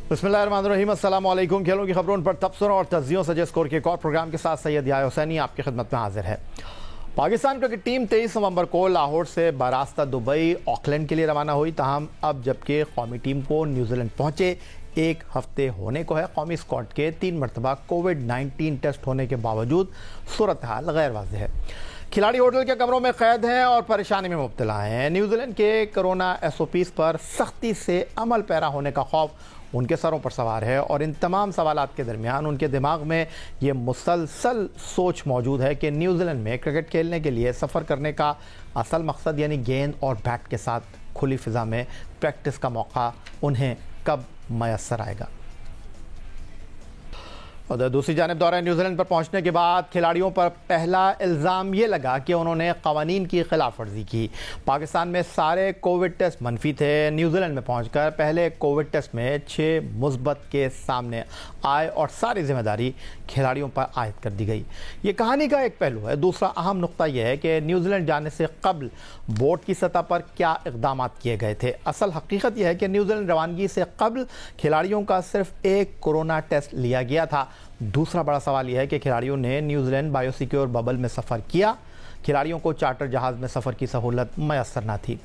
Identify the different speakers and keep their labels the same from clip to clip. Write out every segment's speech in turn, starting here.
Speaker 1: बिस्मिल्लाहिर्रहमानिर्रहीम, अस्सलाम वालेकुम। खेलों की खबरों पर तबसरों और तज्जियों सजे स्कोर के एक और प्रोग्राम के साथ सैयद याह्या हुसैनी आपकी खिदमत में हाजिर है। पाकिस्तान क्रिकेट टीम 23 नवंबर को लाहौर से बरास्ता दुबई ऑकलैंड के लिए रवाना हुई। तहम अब जबकि कौमी टीम को न्यूजीलैंड पहुंचे एक हफ्ते होने को है, कौमी स्क्वाड के 3 मरतबा कोविड-19 टेस्ट होने के बावजूद सूरत हाल गैर वाज़ेह है। खिलाड़ी होटल के कमरों में कैद हैं और परेशानी में मुब्तला हैं। न्यूजीलैंड के कोरोना SOPs पर सख्ती से अमल पैरा होने का खौफ उनके सरों पर सवार है और इन तमाम सवालात के दरमियान उनके दिमाग में ये मुसलसल सोच मौजूद है कि न्यूजीलैंड में क्रिकेट खेलने के लिए सफ़र करने का असल मकसद यानी गेंद और बैट के साथ खुली फ़िज़ा में प्रैक्टिस का मौका उन्हें कब मैसर आएगा। और दूसरी जानिब दौरे न्यूजीलैंड पर पहुंचने के बाद खिलाड़ियों पर पहला इल्ज़ाम ये लगा कि उन्होंने क़वानीन की खिलाफ वर्जी की। पाकिस्तान में सारे कोविड टेस्ट मनफी थे। न्यूजीलैंड में पहुंचकर पहले कोविड टेस्ट में 6 मुस्बत के सामने आए और सारी जिम्मेदारी खिलाड़ियों पर आयद कर दी गई। ये कहानी का एक पहलू है। दूसरा अहम नुक्ता यह है कि न्यूजीलैंड जाने से कबल बोर्ड की सतह पर क्या इक़दाम किए गए थे। असल हकीकत यह है कि न्यूजीलैंड रवानगी से कबल खिलाड़ियों का सिर्फ एक कोरोना टेस्ट लिया गया था। दूसरा बड़ा सवाल यह है कि खिलाड़ियों ने न्यूजीलैंड बायोसिक्योर बबल में सफ़र किया। खिलाड़ियों को चार्टर जहाज़ में सफ़र की सहूलत मैसर न थी।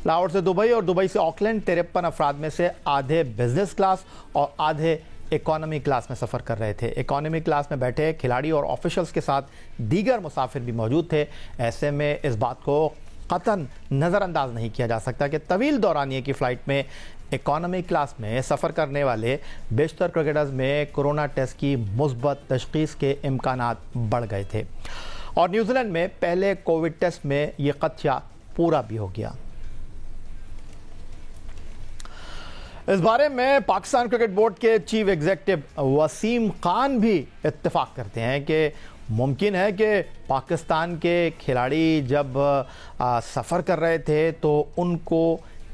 Speaker 1: लाहौर से दुबई और दुबई से ऑकलैंड 53 अफराद में से आधे बिजनेस क्लास और आधे इकॉनमी क्लास में सफ़र कर रहे थे। इकॉनमी क्लास में बैठे खिलाड़ी और ऑफिशल्स के साथ दीगर मुसाफिर भी मौजूद थे। ऐसे में इस बात को कतन नज़रअंदाज नहीं किया जा सकता कि तवील दौरानिए की फ़्लाइट में इकॉनमी क्लास में सफ़र करने वाले बेशतर क्रिकेटर्स में कोरोना टेस्ट की मुस्बत तशख़ीस के इम्कानात बढ़ गए थे और न्यूजीलैंड में पहले कोविड टेस्ट में ये ख़दशा पूरा भी हो गया। इस बारे में पाकिस्तान क्रिकेट बोर्ड के चीफ एग्जीक्यूटिव वसीम खान भी इत्तेफाक करते हैं कि मुमकिन है कि पाकिस्तान के खिलाड़ी जब सफ़र कर रहे थे तो उनको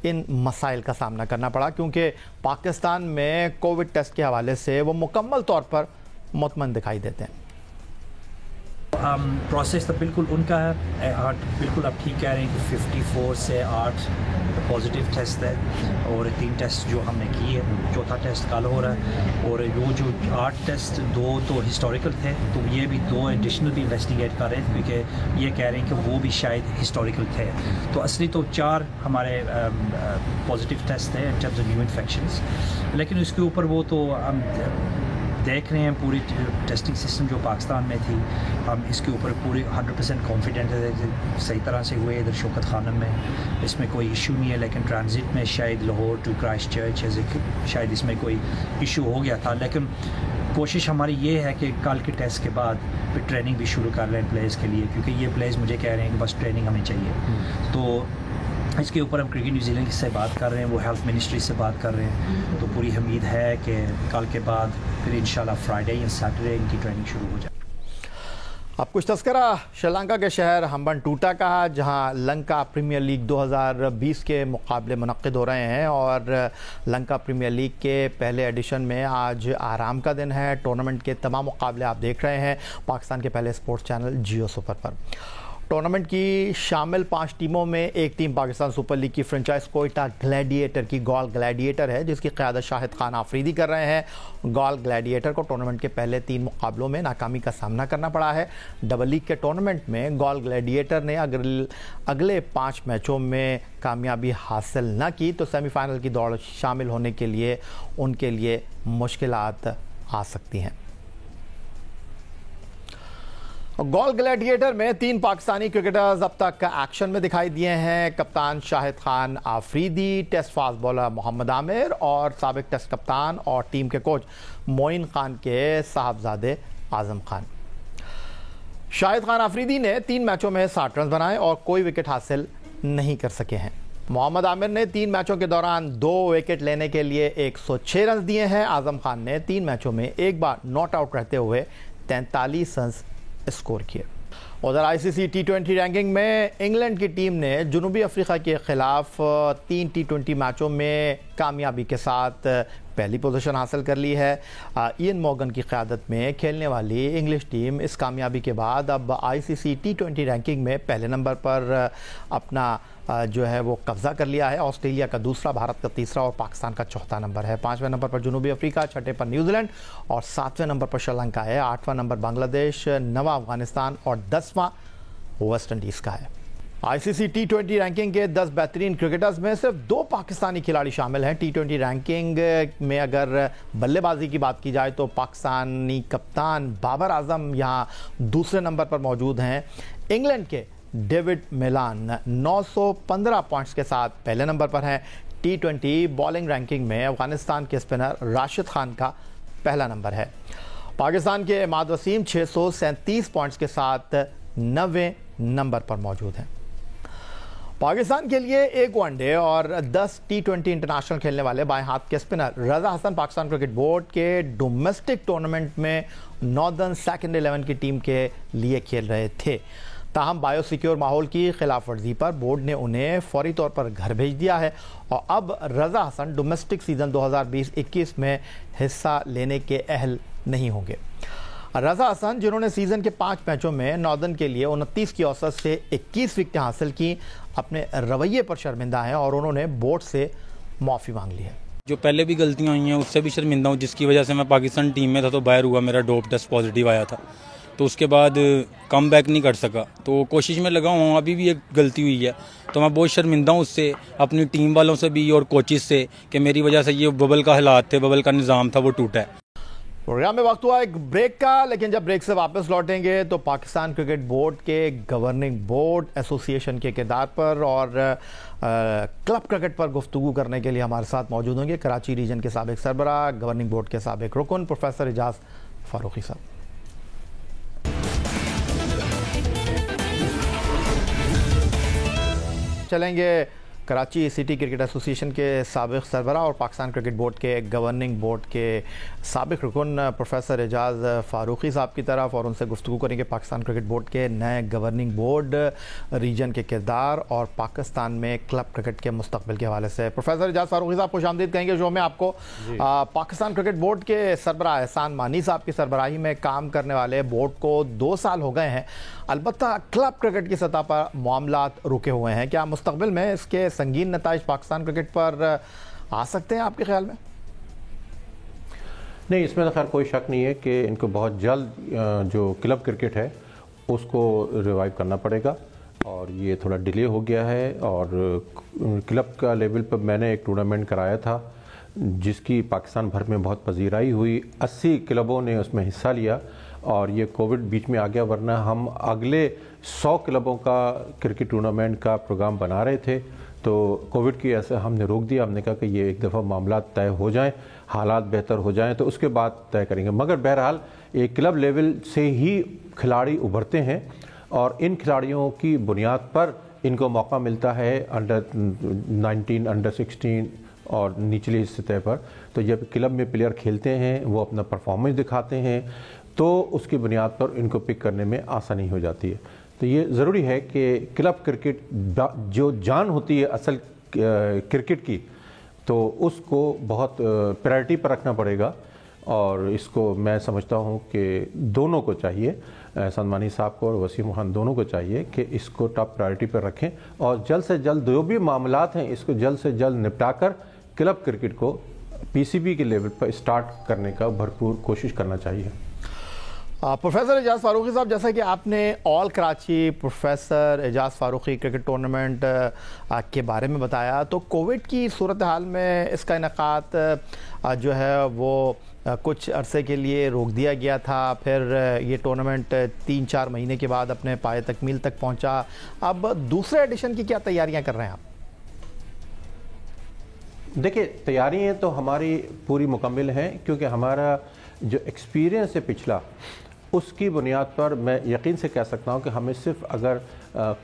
Speaker 1: इन मसाइल का सामना करना पड़ा, क्योंकि पाकिस्तान में कोविड टेस्ट के हवाले से वो मुकम्मल तौर पर मुतमईन दिखाई देते हैं।
Speaker 2: प्रोसेस तो बिल्कुल उनका है। बिल्कुल आप ठीक कह रहे हैं कि 54 से 8 पॉजिटिव टेस्ट है और 3 टेस्ट जो हमने किए, चौथा टेस्ट कल हो रहा है और वो जो 8 टेस्ट 2 तो हिस्टोरिकल थे, तो ये भी 2 एडिशनल भी इन्वेस्टिगेट कर रहे थे क्योंकि ये कह रहे हैं कि वो भी शायद हिस्टोरिकल थे। तो असली तो 4 हमारे पॉजिटिव टेस्ट थे in terms of new infections, लेकिन उसके ऊपर वो तो हम देख रहे हैं पूरी टेस्टिंग सिस्टम जो पाकिस्तान में थी, हम इसके ऊपर पूरी 100% कॉन्फिडेंट है सही तरह से हुए। इधर शौकत खानम में इसमें कोई इशू नहीं है, लेकिन ट्रांजिट में शायद लाहौर टू क्राइस्ट चर्च शायद इसमें कोई इशू हो गया था। लेकिन कोशिश हमारी ये है कि कल के टेस्ट के बाद फिर ट्रेनिंग भी शुरू कर लें प्लेयर्स के लिए, क्योंकि ये प्लेयर्स मुझे कह रहे हैं कि बस ट्रेनिंग हमें चाहिए। तो इसके ऊपर हम क्रिकेट न्यूजीलैंड से बात कर रहे हैं, वो हेल्थ मिनिस्ट्री से बात कर रहे हैं। तो पूरी उम्मीद है कि कल के बाद फिर इंशाल्लाह फ्राइडे या सैटरडे इनकी ट्रेनिंग शुरू हो जाए।
Speaker 1: अब कुछ तस्करा श्रीलंका के शहर हम्बनटोटा का, जहां लंका प्रीमियर लीग 2020 के मुकाबले मुनक्किद हो रहे हैं और लंका प्रीमियर लीग के पहले एडिशन में आज आराम का दिन है। टूर्नामेंट के तमाम मुकाबले आप देख रहे हैं पाकिस्तान के पहले स्पोर्ट्स चैनल जियो सुपर पर। टूर्नामेंट की शामिल 5 टीमों में एक टीम पाकिस्तान सुपर लीग की फ्रेंचाइज कोयटा ग्लैडिएटर की गॉल ग्लैडिएटर है, जिसकी क़यादत शाहिद खान आफरीदी कर रहे हैं। गॉल ग्लैडिएटर को टूर्नामेंट के पहले 3 मुकाबलों में नाकामी का सामना करना पड़ा है। डबल लीग के टूर्नामेंट में गॉल ग्लैडिएटर ने अगले 5 मैचों में कामयाबी हासिल न की तो सेमीफाइनल की दौड़ शामिल होने के लिए उनके लिए मुश्किलात आ सकती हैं। गॉल ग्लैडिएटर में 3 पाकिस्तानी क्रिकेटर्स अब तक एक्शन में दिखाई दिए हैं। कप्तान Shahid Khan Afridi, test fast bowler Mohammad Amir और साबिक टेस्ट कप्तान और टीम के कोच मोइन खान के साहबजादे आजम खान। शाहिद खान आफरीदी ने 3 मैचों में 60 रन बनाए और कोई विकेट हासिल नहीं कर सके हैं। मोहम्मद आमिर ने 3 मैचों के दौरान 2 विकेट लेने के लिए 106 रन दिए हैं। आजम खान ने 3 मैचों में एक बार नॉट आउट रहते हुए 43 रन स्कोर किए। उधर ICC T20 रैंकिंग में इंग्लैंड की टीम ने जनूबी अफ्रीका के खिलाफ 3 T20 मैचों में कामयाबी के साथ पहली पोजीशन हासिल कर ली है। इयन मॉर्गन की क़यादत में खेलने वाली इंग्लिश टीम इस कामयाबी के बाद अब ICC T20 रैंकिंग में पहले नंबर पर अपना जो है वो कब्जा कर लिया है। ऑस्ट्रेलिया का दूसरा, भारत का तीसरा और पाकिस्तान का चौथा नंबर है। 5वें नंबर पर जनूबी अफ्रीका, 6ठे पर न्यूजीलैंड और 7वें नंबर पर श्रीलंका है। 8वां नंबर बांग्लादेश, 9वां अफगानिस्तान और 10वां वेस्ट इंडीज़ का है। आईसीसी टी20 रैंकिंग के 10 बेहतरीन क्रिकेटर्स में सिर्फ 2 पाकिस्तानी खिलाड़ी शामिल हैं। टी20 रैंकिंग में अगर बल्लेबाजी की बात की जाए तो पाकिस्तानी कप्तान बाबर आजम यहां दूसरे नंबर पर मौजूद हैं। इंग्लैंड के डेविड मिलान 915 पॉइंट्स के साथ पहले नंबर पर हैं। टी20 बॉलिंग रैंकिंग में अफगानिस्तान के स्पिनर राशिद खान का पहला नंबर है। पाकिस्तान के इमाद वसीम 637 पॉइंट्स के साथ 9वें नंबर पर मौजूद हैं। पाकिस्तान के लिए 1 वनडे और 10 टी20 इंटरनेशनल खेलने वाले बाएं हाथ के स्पिनर रजा हसन पाकिस्तान क्रिकेट बोर्ड के डोमेस्टिक टूर्नामेंट में नॉर्दर्न सेकंड 11 की टीम के लिए खेल रहे थे। ताहम बायोसिक्योर माहौल की खिलाफ वर्जी पर बोर्ड ने उन्हें फौरी तौर पर घर भेज दिया है और अब रजा हसन डोमेस्टिक सीजन 2020-21 में हिस्सा लेने के अहल नहीं होंगे। रजा हसन, जिन्होंने सीजन के 5 मैचों में नॉर्दर्न के लिए 29 की औसत से 21 विकेटें हासिल की, अपने रवैये पर शर्मिंदा हैं और उन्होंने बोर्ड से माफ़ी मांग ली है।
Speaker 3: जो पहले भी गलतियां हुई हैं उससे भी शर्मिंदा हूँ, जिसकी वजह से मैं पाकिस्तान टीम में था तो बाहर हुआ, मेरा डोप टेस्ट पॉजिटिव आया था, तो उसके बाद कम बैक नहीं कर सका। तो कोशिश में लगा हूँ, अभी भी एक गलती हुई है तो मैं बहुत शर्मिंदा हूँ उससे, अपनी टीम वालों से भी और कोचिज से, कि मेरी वजह से ये बबल का हालात थे, बबल का निज़ाम था, वो टूटा है।
Speaker 1: प्रोग्राम में वक्त हुआ एक ब्रेक का, लेकिन जब ब्रेक से वापस लौटेंगे तो पाकिस्तान क्रिकेट बोर्ड के गवर्निंग बोर्ड एसोसिएशन के किरदार पर और क्लब क्रिकेट पर गुफ्तगू करने के लिए हमारे साथ मौजूद होंगे कराची रीजन के साबिक सरबराह, गवर्निंग बोर्ड के साबिक रुकन प्रोफेसर एजाज फारूकी साहब। चलेंगे कराची सिटी क्रिकेट एसोसिएशन के साबिक सरबराह और पाकिस्तान क्रिकेट बोर्ड के गवर्निंग बोर्ड के साबिक रुकन प्रोफेसर एजाज फारूकी साहब की तरफ और उनसे गुफ्तगू करेंगे पाकिस्तान क्रिकेट बोर्ड के नए गवर्निंग बोर्ड रीजन के किरदार और पाकिस्तान में क्लब क्रिकेट के मुस्तकबिल के हवाले से। प्रोफेसर एजाज फारूकी साहब, खुशामदीद कहेंगे शो में आपको। पाकिस्तान क्रिकेट बोर्ड के सरबराह एहसान मानी साहब की सरबराही में काम करने वाले बोर्ड को 2 साल हो गए हैं, अलबत्ता क्लब क्रिकेट की सतह पर मामलात रुके हुए हैं। क्या मुस्तकबिल में इसके संगीन नताइज पाकिस्तान क्रिकेट पर आ सकते हैं आपके ख्याल में?
Speaker 4: नहीं, इसमें तो खैर कोई शक नहीं है कि इनको बहुत जल्द जो क्लब क्रिकेट है उसको रिवाइव करना पड़ेगा और ये थोड़ा डिले हो गया है। और क्लब का लेवल पर मैंने एक टूर्नामेंट कराया था जिसकी पाकिस्तान भर में बहुत पजीराई हुई, 80 क्लबों ने उसमें हिस्सा लिया और ये कोविड बीच में आ गया, वरना हम अगले 100 क्लबों का क्रिकेट टूर्नामेंट का प्रोग्राम बना रहे थे। तो कोविड की ऐसे हमने रोक दिया, हमने कहा कि ये एक दफ़ा मामला तय हो जाएं, हालात बेहतर हो जाएं तो उसके बाद तय करेंगे। मगर बहरहाल एक क्लब लेवल से ही खिलाड़ी उभरते हैं और इन खिलाड़ियों की बुनियाद पर इनको मौका मिलता है अंडर 19, अंडर 16 और निचली सतह पर। तो जब क्लब में प्लेयर खेलते हैं, वो अपना परफॉर्मेंस दिखाते हैं, तो उसकी बुनियाद पर इनको पिक करने में आसानी हो जाती है। तो ये ज़रूरी है कि क्लब क्रिकेट जो जान होती है असल क्रिकेट की, तो उसको बहुत प्रायोरिटी पर रखना पड़ेगा। और इसको मैं समझता हूँ कि दोनों को चाहिए, सनमानी साहब को और वसीम खान दोनों को चाहिए कि इसको टॉप प्रायोरिटी पर रखें और जल्द से जल्द जो भी मामलात हैं इसको जल्द से जल्द निपटा कर क्लब क्रिकेट को पीसीबी के लेवल पर स्टार्ट करने का भरपूर कोशिश करना चाहिए।
Speaker 1: प्रोफेसर एजाज फारूकी साहब, जैसा कि आपने all Karachi professor Ejaz Farooqui cricket tournament के बारे में बताया, तो कोविड की सूरत हाल में इसका इनेकाद जो है वो कुछ अरसे के लिए रोक दिया गया था, फिर ये टूर्नामेंट 3-4 महीने के बाद अपने पाए तकमील तक पहुंचा। अब दूसरे एडिशन की क्या तैयारियां कर रहे हैं आप?
Speaker 4: देखिए, तैयारियां तो हमारी पूरी मुकम्मल हैं क्योंकि हमारा जो एक्सपीरियंस है पिछला, उसकी बुनियाद पर मैं यकीन से कह सकता हूं कि हमें सिर्फ अगर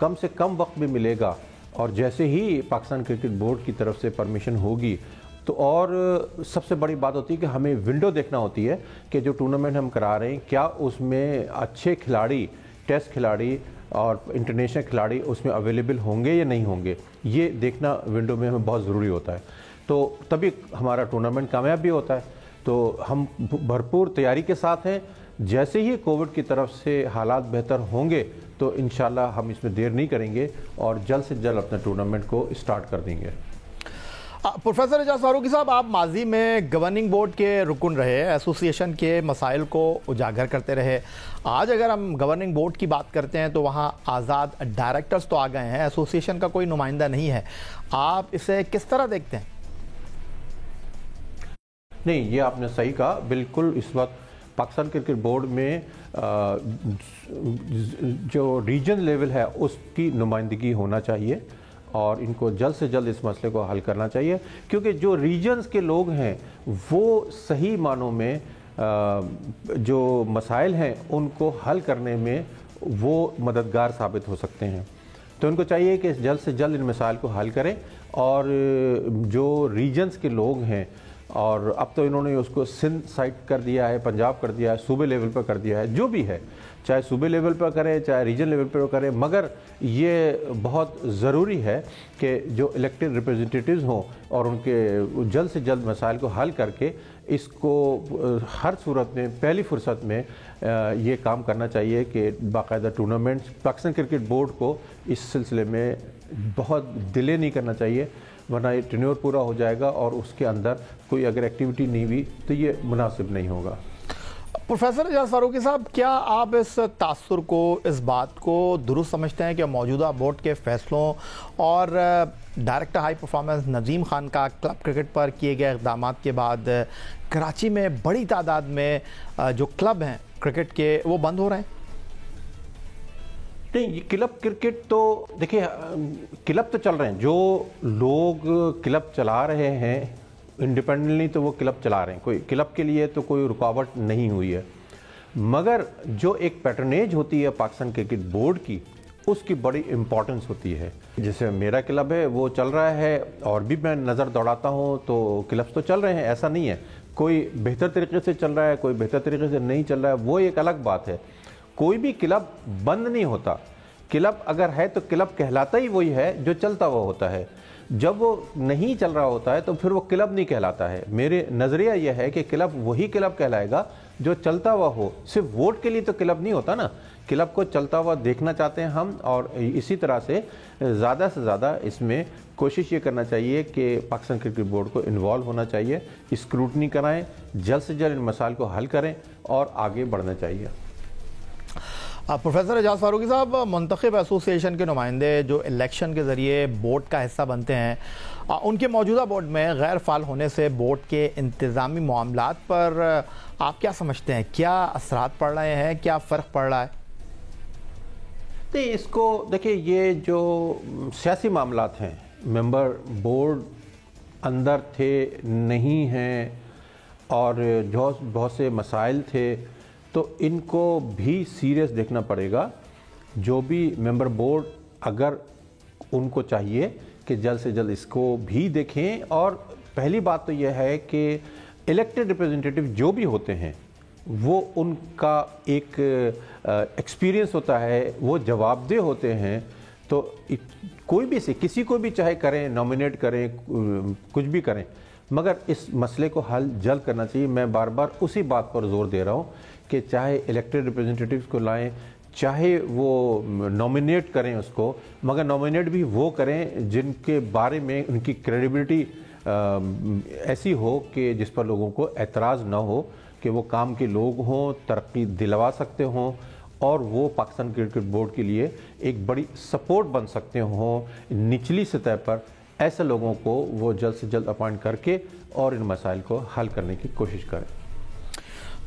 Speaker 4: कम से कम वक्त भी मिलेगा और जैसे ही पाकिस्तान क्रिकेट बोर्ड की तरफ से परमिशन होगी तो, और सबसे बड़ी बात होती है कि हमें विंडो देखना होती है कि जो टूर्नामेंट हम करा रहे हैं क्या उसमें अच्छे खिलाड़ी, टेस्ट खिलाड़ी और इंटरनेशनल खिलाड़ी उसमें अवेलेबल होंगे या नहीं होंगे, ये देखना विंडो में हमें बहुत ज़रूरी होता है। तो तभी हमारा टूर्नामेंट कामयाब भी होता है। तो हम भरपूर तैयारी के साथ हैं, जैसे ही कोविड की तरफ से हालात बेहतर होंगे तो इंशाल्लाह हम इसमें देर नहीं करेंगे और जल्द से जल्द अपने टूर्नामेंट को स्टार्ट कर देंगे।
Speaker 1: प्रोफेसर एजाज फारूकी साहब, आप माजी में गवर्निंग बोर्ड के रुकन रहे, एसोसिएशन के मसाइल को उजागर करते रहे। आज अगर हम गवर्निंग बोर्ड की बात करते हैं तो वहाँ आज़ाद डायरेक्टर्स तो आ गए हैं, एसोसिएशन का कोई नुमाइंदा नहीं है। आप इसे किस तरह देखते हैं?
Speaker 4: नहीं, ये आपने सही कहा। बिल्कुल इस वक्त पाकिस्तान क्रिकेट बोर्ड में जो रीजन लेवल है उसकी नुमाइंदगी होना चाहिए और इनको जल्द से जल्द इस मसले को हल करना चाहिए, क्योंकि जो रीजन्स के लोग हैं वो सही मानों में जो मसाइल हैं उनको हल करने में वो मददगार साबित हो सकते हैं। तो उनको चाहिए कि जल्द से जल्द इन मसाइल को हल करें और जो रीजन्स के लोग हैं, और अब तो इन्होंने उसको सिंध साइड कर दिया है, पंजाब कर दिया है, सूबे लेवल पर कर दिया है, जो भी है, चाहे सूबे लेवल पर करें चाहे रीजन लेवल पर करें, मगर ये बहुत ज़रूरी है कि जो इलेक्टेड रिप्रेजेंटेटिव्स हों और उनके जल्द से जल्द मसाइल को हल करके इसको हर सूरत में पहली फुर्सत में ये काम करना चाहिए कि बाकायदा टूर्नामेंट्स, पाकिस्तान क्रिकेट बोर्ड को इस सिलसिले में बहुत डिले नहीं करना चाहिए, वरना ये टेन्योर पूरा हो जाएगा और उसके अंदर कोई अगर एक्टिविटी नहीं हुई तो ये मुनासिब नहीं होगा।
Speaker 1: प्रोफेसर एजाज फारूकी साहब, क्या आप इस तासुर को, इस बात को दुरुस्त समझते हैं कि मौजूदा बोर्ड के फैसलों और director high performance Nazim Khan का क्लब क्रिकेट पर किए गए इक़दाम के बाद कराची में बड़ी तादाद में जो क्लब हैं क्रिकेट के वो बंद हो रहे हैं?
Speaker 4: नहीं, क्लब क्रिकेट तो देखिए, क्लब तो चल रहे हैं, जो लोग क्लब चला रहे हैं इंडिपेंडेंटली तो वो क्लब चला रहे हैं, कोई क्लब के लिए तो कोई रुकावट नहीं हुई है, मगर जो एक पैटर्नेज होती है पाकिस्तान क्रिकेट बोर्ड की उसकी बड़ी इंपॉर्टेंस होती है। जैसे मेरा क्लब है वो चल रहा है और भी मैं नज़र दौड़ाता हूँ तो क्लब्स तो चल रहे हैं, ऐसा नहीं है कोई बेहतर तरीके से चल रहा है कोई बेहतर तरीके से नहीं चल रहा है, वो एक अलग बात है। कोई भी क्लब बंद नहीं होता, क्लब अगर है तो क्लब कहलाता ही वही है जो चलता हुआ होता है, जब वो नहीं चल रहा होता है तो फिर वो क्लब नहीं कहलाता है। मेरे नज़रिया यह है कि क्लब वही क्लब कहलाएगा जो चलता हुआ हो, सिर्फ वोट के लिए तो क्लब नहीं होता ना, क्लब को चलता हुआ देखना चाहते हैं हम, और इसी तरह से ज़्यादा से ज़्यादा इसमें कोशिश ये करना चाहिए कि पाकिस्तान क्रिकेट बोर्ड को इन्वॉल्व होना चाहिए, स्क्रूटनी कराएं, जल्द से जल्द इन मसाइल को हल करें और आगे बढ़ना चाहिए।
Speaker 1: प्रोफेसर एजाज फारूकी साहब, मुंतखब एसोसिएशन के नुमाइंदे जो इलेक्शन के ज़रिए बोर्ड का हिस्सा बनते हैं, उनके मौजूदा बोर्ड में गैर फाल होने से बोर्ड के इंतज़ामी मामलात पर आप क्या समझते हैं? क्या असरात पड़ रहे हैं, क्या फ़र्क पड़ रहा है?
Speaker 4: तो इसको देखिए, ये जो सियासी मामलात हैं, मेंबर बोर्ड अंदर थे नहीं हैं और जो बहुत से मसाइल थे, तो इनको भी सीरियस देखना पड़ेगा। जो भी मेंबर बोर्ड अगर उनको चाहिए कि जल्द से जल्द इसको भी देखें, और पहली बात तो यह है कि इलेक्टेड रिप्रेजेंटेटिव जो भी होते हैं वो उनका एक एक्सपीरियंस होता है, वो जवाबदेह होते हैं, तो कोई भी से किसी को भी चाहे करें, नॉमिनेट करें, कुछ भी करें, मगर इस मसले को हल जल्द करना चाहिए। मैं बार बार उसी बात पर जोर दे रहा हूँ कि चाहे इलेक्टेड रिप्रेजेंटेटिव्स को लाएं, चाहे वो नॉमिनेट करें उसको, मगर नॉमिनेट भी वो करें जिनके बारे में उनकी क्रेडिबिलिटी ऐसी हो कि जिस पर लोगों को एतराज़ ना हो, कि वो काम के लोग हों, तरक्की दिलवा सकते हों और वो पाकिस्तान क्रिकेट बोर्ड के लिए एक बड़ी सपोर्ट बन सकते हों निचली सतह पर। ऐसे लोगों को वो जल्द से जल्द अपॉइंट करके और इन मसाइल को हल करने की कोशिश करें।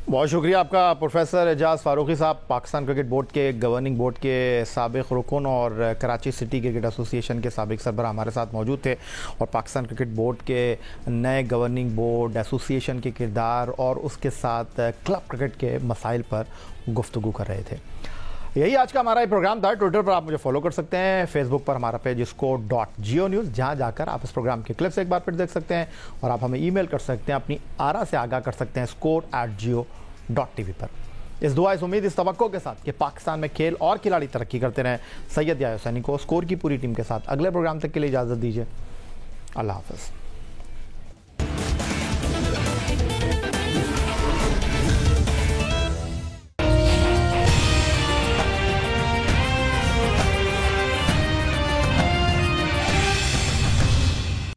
Speaker 1: बहुत शुक्रिया आपका प्रोफेसर एजाज फारूकी साहब, पाकिस्तान क्रिकेट बोर्ड के गवर्निंग बोर्ड के साबिक रुकन और कराची सिटी क्रिकेट एसोसिएशन के साबिक सरबराह हमारे साथ मौजूद थे, और पाकिस्तान क्रिकेट बोर्ड के नए गवर्निंग बोर्ड एसोसिएशन के किरदार और उसके साथ क्लब क्रिकेट के मसाइल पर गुफ्तगू कर रहे थे। यही आज का हमारा ये प्रोग्राम था। ट्विटर पर आप मुझे फॉलो कर सकते हैं, फेसबुक पर हमारा पेज score.geo न्यूज़, जहां जाकर आप इस प्रोग्राम के क्लिप्स एक बार फिर देख सकते हैं, और आप हमें ईमेल कर सकते हैं, अपनी आरा से आगाह कर सकते हैं score@geo.tv पर। इस दुआ, इस उम्मीद, इस तवक्को के साथ कि पाकिस्तान में खेल और खिलाड़ी तरक्की करते रहें, सैयद याह्या हुसैनी को स्कोर की पूरी टीम के साथ अगले प्रोग्राम तक के लिए इजाज़त दीजिए। अल्लाह हाफ़िज़।